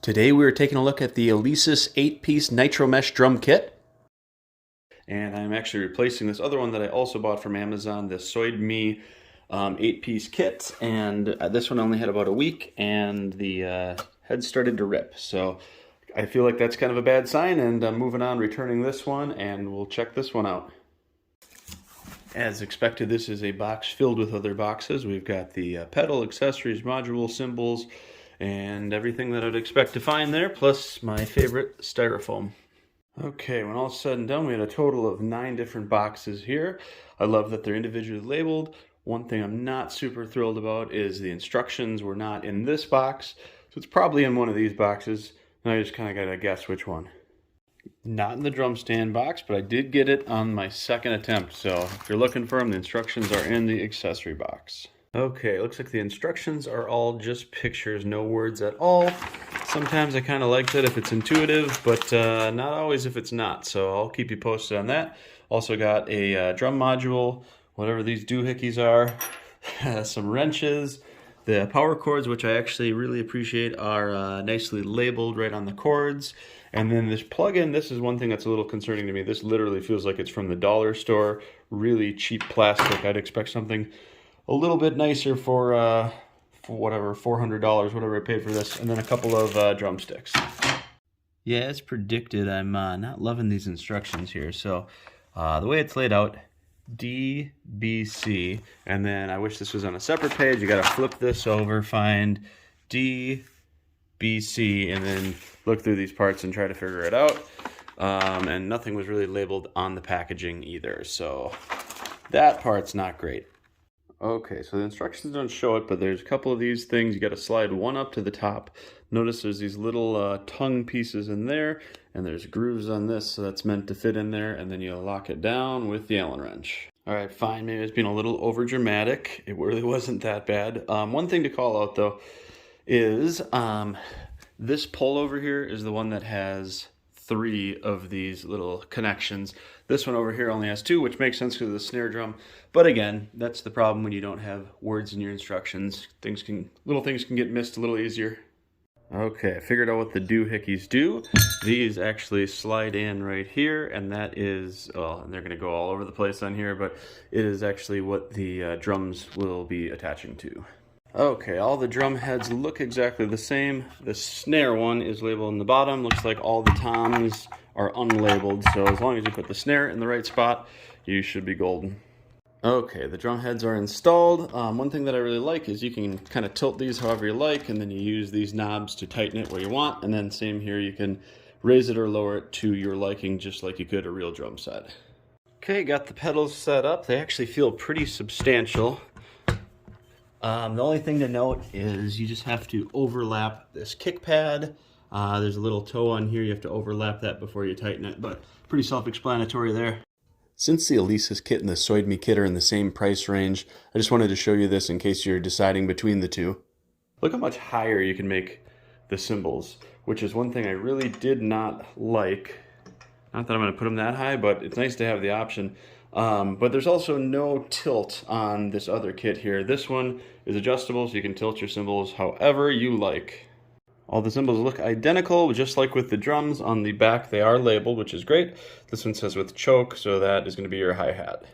Today we are taking a look at the Alesis 8-piece Nitro Mesh drum kit. And I'm actually replacing this other one that I also bought from Amazon, the Souidmy 8-piece kit. And this one only had about a week and the head started to rip. So I feel like that's kind of a bad sign, and I'm moving on, returning this one, and we'll check this one out. As expected, this is a box filled with other boxes. We've got the pedal, accessories, module, cymbals, and everything that I'd expect to find there, plus my favorite styrofoam. Okay, when all's said and done, we had a total of 9 different boxes here. I love that they're individually labeled. One thing I'm not super thrilled about is the instructions were not in this box, so it's probably in one of these boxes. Now I just kind of gotta guess which one. Not in the drum stand box, but I did get it on my second attempt, so if you're looking for them, the instructions are in the accessory box. Okay, looks like the instructions are all just pictures, no words at all. Sometimes I kind of like that if it's intuitive, but not always if it's not, so I'll keep you posted on that. Also got a drum module, whatever these doohickeys are, some wrenches, the power cords, which I actually really appreciate, are nicely labeled right on the cords. And then this plug-in, this is one thing that's a little concerning to me. This literally feels like it's from the dollar store, really cheap plastic. I'd expect something a little bit nicer for whatever, $400, whatever I paid for this, and then a couple of drumsticks. Yeah, as predicted, I'm not loving these instructions here. So the way it's laid out, D, B, C, and then I wish this was on a separate page. You gotta flip this over, find D, B, C, and then look through these parts and try to figure it out. And nothing was really labeled on the packaging either, so that part's not great. Okay, so the instructions don't show it, but there's a couple of these things. You got to slide one up to the top. Notice there's these little tongue pieces in there, and there's grooves on this, so that's meant to fit in there, and then you lock it down with the Allen wrench. All right, fine, maybe it's being a little over dramatic. It really wasn't that bad. One thing to call out though is this pull over here is the one that has 3 of these little connections. This one over here only has 2, which makes sense because of the snare drum. But again, that's the problem when you don't have words in your instructions. Little things can get missed a little easier. Okay, I figured out what the doohickeys do. These actually slide in right here, and that is, well, and they're gonna go all over the place on here, but it is actually what the drums will be attaching to. Okay, all the drum heads look exactly the same. The snare one is labeled in the bottom. Looks like all the toms are unlabeled, so as long as you put the snare in the right spot, you should be golden. Okay, the drum heads are installed. One thing that I really like is you can kind of tilt these however you like, and then you use these knobs to tighten it where you want, and then same here, you can raise it or lower it to your liking, just like you could a real drum set. Okay, got the pedals set up. They actually feel pretty substantial. The only thing to note is you just have to overlap this kick pad. There's a little toe on here. You have to overlap that before you tighten it, but pretty self-explanatory there. Since the Alesis kit and the Souidmy kit are in the same price range, I just wanted to show you this in case you're deciding between the two. Look how much higher you can make the cymbals, which is one thing I really did not like. Not that I'm going to put them that high, but it's nice to have the option. But there's also no tilt on this other kit here. This one is adjustable, so you can tilt your cymbals however you like. All the cymbals look identical, just like with the drums. On the back, they are labeled, which is great. This one says with choke, so that is going to be your hi-hat.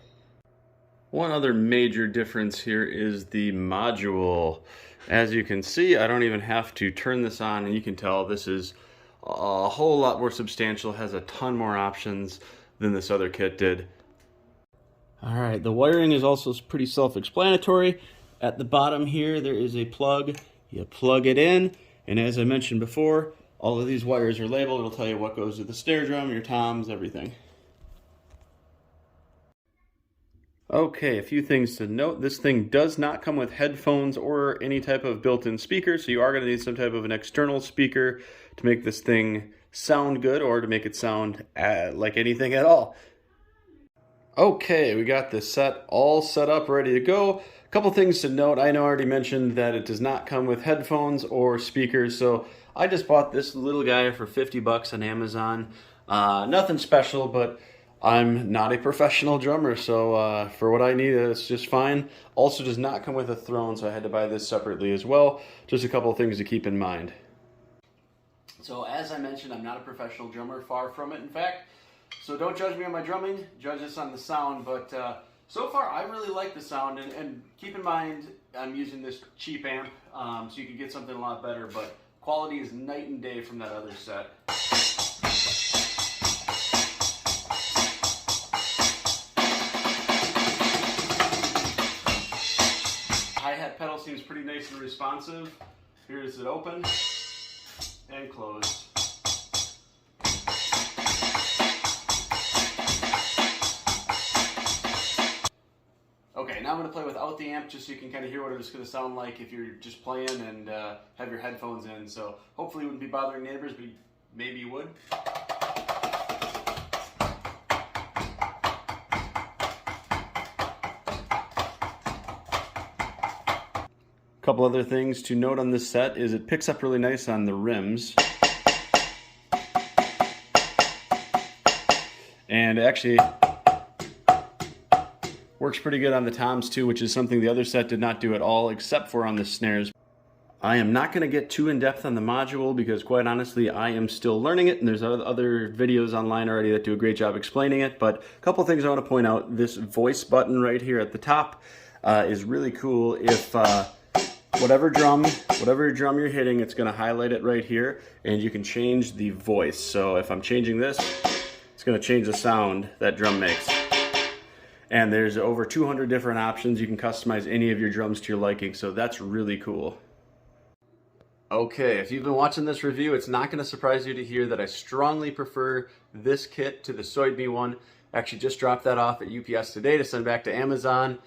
One other major difference here is the module. As you can see, I don't even have to turn this on, and you can tell this is a whole lot more substantial, has a ton more options than this other kit did. All right, the wiring is also pretty self-explanatory. At the bottom here, there is a plug. You plug it in, and as I mentioned before, all of these wires are labeled. It'll tell you what goes to the snare drum, your toms, everything. Okay, a few things to note. This thing does not come with headphones or any type of built-in speaker, so you are going to need some type of an external speaker to make this thing sound good or to make it sound like anything at all. Okay, we got this set all set up, ready to go. A couple things to note. I know I already mentioned that it does not come with headphones or speakers, so I just bought this little guy for 50 bucks on Amazon. Nothing special, but I'm not a professional drummer, so for what I need, it's just fine. Also does not come with a throne, so I had to buy this separately as well. Just a couple of things to keep in mind. So as I mentioned, I'm not a professional drummer, far from it in fact. So don't judge me on my drumming, judge us on the sound. But so far I really like the sound, and keep in mind I'm using this cheap amp, so you can get something a lot better, but quality is night and day from that other set. Hi-hat pedal seems pretty nice and responsive. Here's it open and closed. Okay, now I'm going to play without the amp just so you can kind of hear what it's going to sound like if you're just playing and have your headphones in. So hopefully you wouldn't be bothering neighbors, but maybe you would. Couple other things to note on this set is it picks up really nice on the rims. And actually works pretty good on the toms too, which is something the other set did not do at all, except for on the snares. I am not going to get too in-depth on the module because quite honestly I am still learning it, and there's other videos online already that do a great job explaining it. But a couple things I want to point out. This voice button right here at the top is really cool. If whatever drum you're hitting, it's going to highlight it right here, and you can change the voice. So if I'm changing this, it's going to change the sound that drum makes. And there's over 200 different options. You can customize any of your drums to your liking, so that's really cool. Okay, if you've been watching this review, it's not going to surprise you to hear that I strongly prefer this kit to the Souidmy one. Actually just dropped that off at UPS today to send back to Amazon.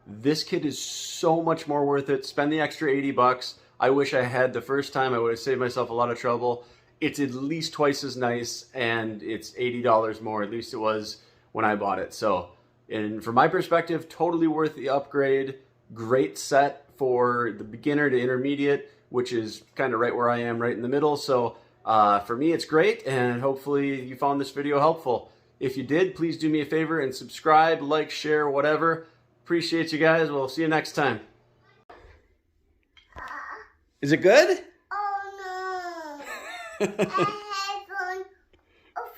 This kit is so much more worth it. Spend the extra 80 bucks. I wish I had the first time. I would have saved myself a lot of trouble. It's at least twice as nice, and it's $80 more. At least it was when I bought it. So, and from my perspective, totally worth the upgrade. Great set for the beginner to intermediate, which is kind of right where I am, right in the middle. So for me, it's great, and hopefully you found this video helpful. If you did, please do me a favor and subscribe, like, share, whatever. Appreciate you guys. We'll see you next time. Is it good? Oh no. I had one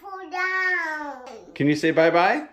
fall down. Can you say bye-bye?